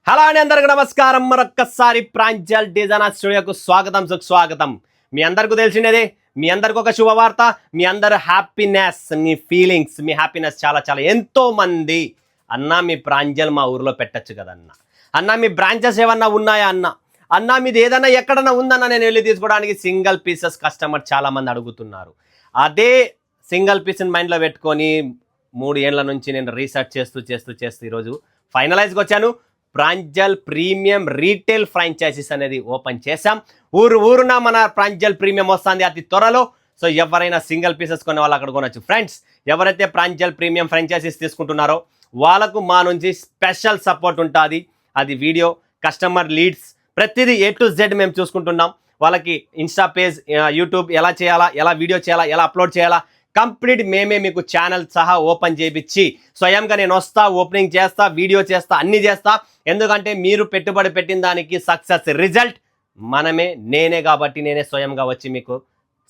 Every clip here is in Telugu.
హలో అండి, అందరికీ నమస్కారం. మరొక్కసారి ప్రాంజల్ డిజైనర్ స్టూడియోకు స్వాగతం, సుస్వాగతం. మీ అందరికీ తెలిసినదే, మీ అందరికి ఒక శుభవార్త. మీ అందరు హ్యాపీనెస్, మీ ఫీలింగ్స్, మీ హ్యాపీనెస్ చాలా చాలా ఎంతో మంది అన్న మీ ప్రాంజల్ మా ఊర్లో పెట్టచ్చు కదన్న, అన్న మీ బ్రాంచెస్ ఏమన్నా ఉన్నాయా అన్న మీది ఏదన్నా ఎక్కడన్నా ఉందన్న నేను వెళ్ళి తీసుకోవడానికి సింగిల్ పీసెస్ కస్టమర్ చాలా మంది అడుగుతున్నారు. అదే సింగిల్ పీస్ని మైండ్లో పెట్టుకొని 3 ఏళ్ల నుంచి నేను రీసెర్చ్ చేస్తూ ఈరోజు ఫైనలైజ్కి వచ్చాను. ప్రాంజల్ ప్రీమియం రీటైల్ ఫ్రాంచైజీస్ అనేది ఓపెన్ చేశాం. ఊరున మన ప్రాంజల్ ప్రీమియం వస్తుంది అతి త్వరలో. సో ఎవరైనా సింగిల్ పీసెస్ కొనే వాళ్ళు అక్కడ కొనొచ్చు. ఫ్రెండ్స్, ఎవరైతే ప్రాంజల్ ప్రీమియం ఫ్రాంచైజీస్ తీసుకుంటున్నారో వాళ్ళకు మా నుంచి స్పెషల్ సపోర్ట్ ఉంటుంది. అది వీడియో, కస్టమర్ లీడ్స్, ప్రతిదీ A to Z మేము చూసుకుంటున్నాం. వాళ్ళకి ఇన్స్టా పేజ్, యూట్యూబ్ ఎలా చేయాలా, ఎలా వీడియో చేయాలా, ఎలా అప్లోడ్ చేయాలా, కంప్లీట్ మేమే మీకు ఛానల్ సహా ఓపెన్ చేయించి స్వయంగా నేను వస్తా, ఓపెనింగ్ చేస్తా, వీడియో చేస్తా, అన్నీ చేస్తా. ఎందుకంటే మీరు పెట్టుబడి పెట్టిన దానికి సక్సెస్ రిజల్ట్ నేనే కాబట్టి నేనే స్వయంగా వచ్చి మీకు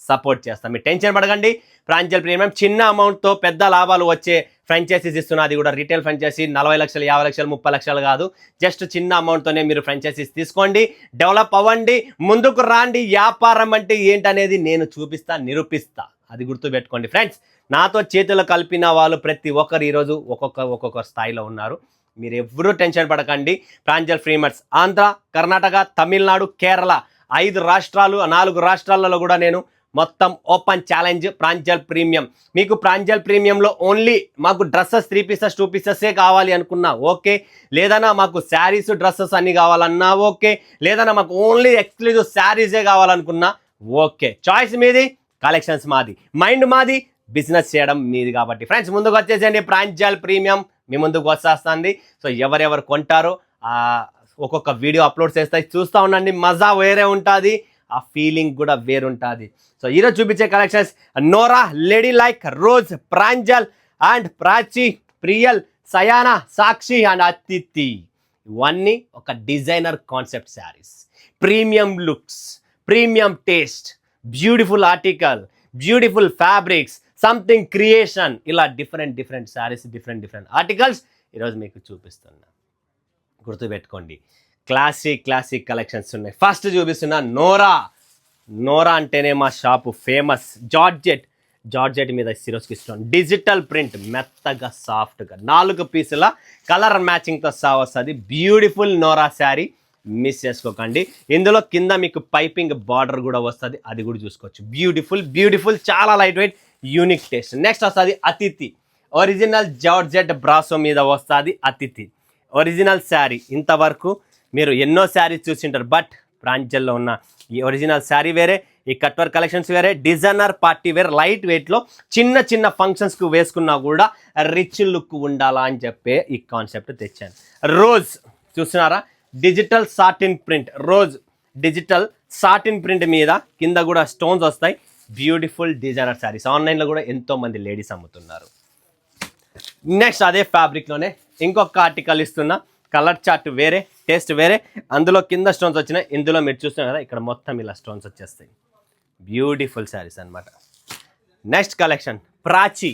సపోర్ట్ చేస్తాను. మీరు టెన్షన్ పడకండి. ప్రాంజల్ ప్రీమియం చిన్న అమౌంట్తో పెద్ద లాభాలు వచ్చే ఫ్రాంచైజీస్ ఇస్తున్నా. అది కూడా రీటైల్ ఫ్రాంచైజీ 40 లక్షలు, 50 లక్షలు, 30 లక్షలు కాదు. జస్ట్ చిన్న అమౌంట్తోనే మీరు ఫ్రాంచైజీస్ తీసుకోండి, డెవలప్ అవ్వండి, ముందుకు రాండి. వ్యాపారం అంటే ఏంటనేది నేను చూపిస్తా, నిరూపిస్తా. అది గుర్తుపెట్టుకోండి ఫ్రెండ్స్. నాతో చేతులు కలిపిన వాళ్ళు ప్రతి ఒక్కరు ఈరోజు ఒక్కొక్క స్థాయిలో ఉన్నారు. మీరు ఎవ్వరూ టెన్షన్ పడకండి. ప్రాంజల్ ప్రీమియర్స్ ఆంధ్ర, కర్ణాటక, తమిళనాడు, కేరళ 5 రాష్ట్రాలు, 4 రాష్ట్రాలలో కూడా నేను మొత్తం ఓపెన్ ఛాలెంజ్ ప్రాంజల్ ప్రీమియం. మీకు ప్రాంజల్ ప్రీమియంలో ఓన్లీ మాకు డ్రెస్సెస్ 3 పీసెస్ 2 పీసెసే కావాలి అనుకున్నా ఓకే, లేదన్నా మాకు శారీస్ డ్రెస్సెస్ అన్నీ కావాలన్నా ఓకే, లేదన్నా మాకు ఓన్లీ ఎక్స్క్లూజివ్ శారీసే కావాలనుకున్నా ఓకే. చాయిస్ మీది, కలెక్షన్స్ మాది, మైండ్ మాది, బిజినెస్ చేయడం మీది. కాబట్టి ఫ్రెండ్స్, ముందుకు వచ్చేసేయండి. ప్రాంజల్ ప్రీమియం మీ ముందుకు వచ్చేస్తుంది. సో ఎవరెవరు కొంటారో ఒక్కొక్క వీడియో అప్లోడ్ చేస్తాయి, చూస్తూ ఉండండి. మజా వేరే ఉంటుంది, ఆ ఫీలింగ్ కూడా వేరుంటుంది. సో ఈరోజు చూపించే collections Nora, lady like, rose, Pranjal and Prachi, Priyal, Sayana, Sakshi and Atithi. ఇవన్నీ ఒక designer concept saris, premium looks, premium taste, beautiful article, beautiful fabrics, something creation, ఇలా డిఫరెంట్ శారీస్, డిఫరెంట్ ఆర్టికల్స్ ఈరోజు మీకు చూపిస్తున్నా. గుర్తుపెట్టుకోండి, క్లాసిక్ కలెక్షన్స్ ఉన్నాయి. ఫస్ట్ చూపిస్తున్నా నోరా అంటేనే మా షాపు ఫేమస్. జార్జెట్ మీద ఈరోజుకి ఇష్టం. డిజిటల్ ప్రింట్, మెత్తగా సాఫ్ట్గా 4 పీసుల కలర్ మ్యాచింగ్తో వస్తుంది. బ్యూటిఫుల్ నోరా శారీ మిస్ చేసుకోకండి. ఇందులో కింద మీకు పైపింగ్ బార్డర్ కూడా వస్తుంది, అది కూడా చూసుకోవచ్చు. బ్యూటిఫుల్ చాలా light weight, unique taste. Next వస్తుంది అతిథి, ఒరిజినల్ జార్జెట్ బ్రాసో మీద వస్తుంది అతిథి. ఒరిజినల్ శారీ ఇంతవరకు మీరు ఎన్నో శారీస్ చూసింటారు, బట్ ప్రాంజల్లో ఉన్న ఈ ఒరిజినల్ శారీ వేరే, ఈ కట్వర్ కలెక్షన్స్ వేరే. డిజైనర్ పార్టీ వేర్, లైట్ వెయిట్లో చిన్న ఫంక్షన్స్కి వేసుకున్నా కూడా రిచ్ లుక్ ఉండాలా అని చెప్పే ఈ కాన్సెప్ట్ తెచ్చాను. రోజ్ చూస్తున్నారా, digital satin print, rose digital satin print మీద కింద కూడా స్టోన్స్ వస్తాయి. బ్యూటిఫుల్ డిజైనర్ శారీస్ ఆన్లైన్లో కూడా ఎంతోమంది లేడీస్ అమ్ముతున్నారు. నెక్స్ట్ అదే ఫ్యాబ్రిక్లోనే ఇంకొక ఆర్టికల్ ఇస్తున్నా. కలర్ చార్ట్ వేరే, టేస్ట్ వేరే. అందులో కింద స్టోన్స్ వచ్చినాయి, ఇందులో మీరు చూస్తున్నారు కదా, ఇక్కడ మొత్తం ఇలా స్టోన్స్ వచ్చేస్తాయి. బ్యూటిఫుల్ శారీస్ అనమాట. Next collection Prachi.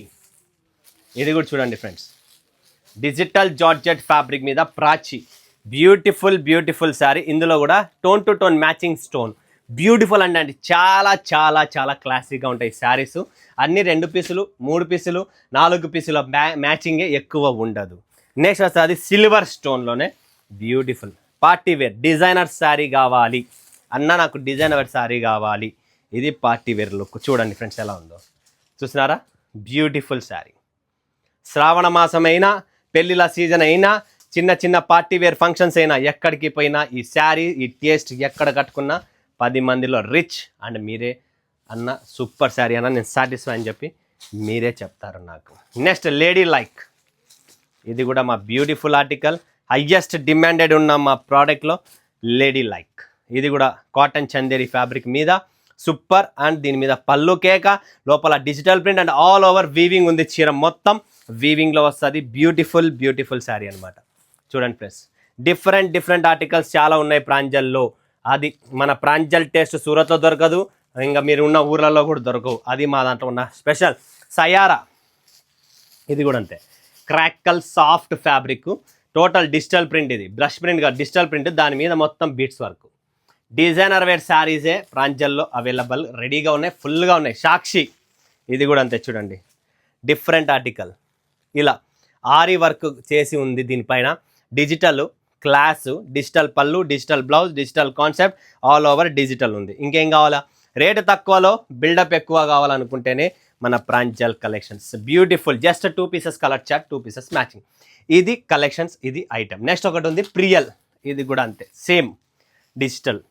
ఇది కూడా చూడండి ఫ్రెండ్స్, డిజిటల్ జార్జెట్ ఫ్యాబ్రిక్ మీద ప్రాచి. బ్యూటిఫుల్ శారీ. ఇందులో కూడా tone to tone matching stone. Beautiful అండి, చాలా క్లాసిక్గా ఉంటాయి శారీస్. అన్ని 2 పీసులు, 3 పీసులు, 4 పీసుల మ్యాచింగే ఎక్కువ ఉండదు. నెక్స్ట్ వస్తుంది సిల్వర్ స్టోన్లోనే beautiful party wear designer sari కావాలి అన్న, నాకు డిజైనర్ శారీ కావాలి. ఇది పార్టీ వేర్ లుక్. చూడండి ఫ్రెండ్స్ ఎలా ఉందో, చూసినారా? బ్యూటిఫుల్ శారీ. శ్రావణ మాసం అయినా, పెళ్ళిళ్ళ సీజన్ అయినా, చిన్న పార్టీ వేర్ ఫంక్షన్స్ అయినా, ఎక్కడికి పోయినా ఈ శారీ, ఈ టేస్ట్ ఎక్కడ కట్టుకున్నా 10 మందిలో రిచ్ అండ్ మీరే అన్న సూపర్ శారీ అన్న, నేను సాటిస్ఫై అని చెప్పి మీరే చెప్తారు నాకు. Next lady like. ఇది కూడా మా బ్యూటిఫుల్ ఆర్టికల్, హయ్యెస్ట్ డిమాండెడ్ ఉన్న మా ప్రోడక్ట్లో లేడీ లైక్. ఇది కూడా కాటన్ చందేరి ఫ్యాబ్రిక్ మీద సూపర్. అండ్ దీని మీద పళ్ళు కేక, లోపల digital print and all over weaving ఉంది. చీర మొత్తం వీవింగ్లో వస్తుంది. బ్యూటిఫుల్ శారీ అనమాట. చూడండి ఫ్రెండ్స్, డిఫరెంట్ ఆర్టికల్స్ చాలా ఉన్నాయి ప్రాంజల్లో. అది మన ప్రాంజల్ టేస్ట్ సూరత్లో దొరకదు, ఇంకా మీరు ఉన్న ఊర్లలో కూడా దొరకవు. అది మా దాంట్లో ఉన్న స్పెషల్. సయారా, ఇది కూడా అంతే. Crackle soft fabric, total digital print, ఇది బ్రష్ ప్రింట్ కాదు డిజిటల్ ప్రింట్, దాని మీద మొత్తం బీట్స్ వర్క్. డిజైనర్ వేర్ శారీసే ప్రాంజల్లో అవైలబుల్, రెడీగా ఉన్నాయి, ఫుల్గా ఉన్నాయి. సాక్షి ఇది కూడా అంతే చూడండి, డిఫరెంట్ ఆర్టికల్, ఇలా ఆరి వర్క్ చేసి ఉంది దీనిపైన. డిజిటల్ క్లాసు, డిజిటల్ పళ్ళు, digital blouse, digital concept, all over digital ఉంది. ఇంకేం కావాలా? రేటు తక్కువలో బిల్డప్ ఎక్కువ కావాలనుకుంటేనే మన Pranjal collections. Beautiful, just 2 pieces colour chart, 2 pieces matching. ఇది కలెక్షన్స్, ఇది ఐటమ్. నెక్స్ట్ ఒకటి ఉంది ప్రియల్, ఇది కూడా అంతే సేమ్ డిజిటల్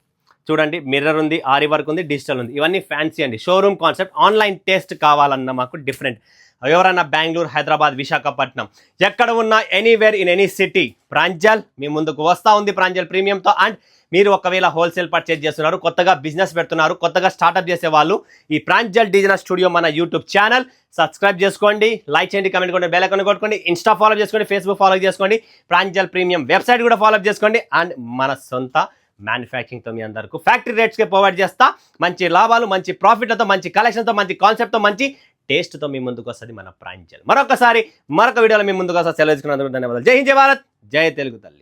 చూడండి, మిర్రర్ ఉంది, ఆరి వర్క్ ఉంది, డిజిటల్ ఉంది. ఇవన్నీ ఫ్యాన్సీ అండి, షోరూమ్ కాన్సెప్ట్. ఆన్లైన్ టేస్ట్ కావాలన్నా మాకు డిఫరెంట్. ఎవరైనా బెంగళూరు, హైదరాబాద్, విశాఖపట్నం ఎక్కడ ఉన్నా, anywhere in any city, Pranjal మీ ముందుకు వస్తూ ఉంది ప్రాంజల్ ప్రీమియంతో. అండ్ మీరు ఒకవేళ హోల్సేల్ పర్చేజ్ చేస్తున్నారు, కొత్తగా బిజినెస్ పెడుతున్నారు, కొత్తగా స్టార్ట్అప్ చేసే వాళ్ళు, ఈ ప్రాంజల్ డిజైనర్ స్టూడియో మన యూట్యూబ్ ఛానల్ సబ్స్క్రైబ్ చేసుకోండి, లైక్ చేయండి, కమెంట్ కొట్టండి, బెల్ ఐకాన్ కొట్టుకోండి, ఇన్స్టా ఫాలో చేసుకోండి, ఫేస్బుక్ ఫాలో చేసుకోండి, ప్రాంజల్ ప్రీమియం వెబ్సైట్ కూడా ఫాలో చేసుకోండి. అండ్ మన సొంత మ్యానుఫ్యాక్చరింగ్తో మీ అందరికీ ఫ్యాక్టరీ రేట్స్కే ప్రొవైడ్ చేస్తా. మంచి లాభాలు, మంచి ప్రాఫిట్లతో, మంచి కలెక్షన్తో, మంచి కాన్సెప్ట్తో, మంచి టేస్ట్తో మీ ముందుకు వస్తుంది మన ప్రాంజల్. మరొకసారి మరొక వీడియోలో మీ ముందుకు వస్తా. సెలవు తీసుకున్నందుకు ధన్యవాదాలు. జై హింద్, జై భారత్, జై తెలుగు తల్లి.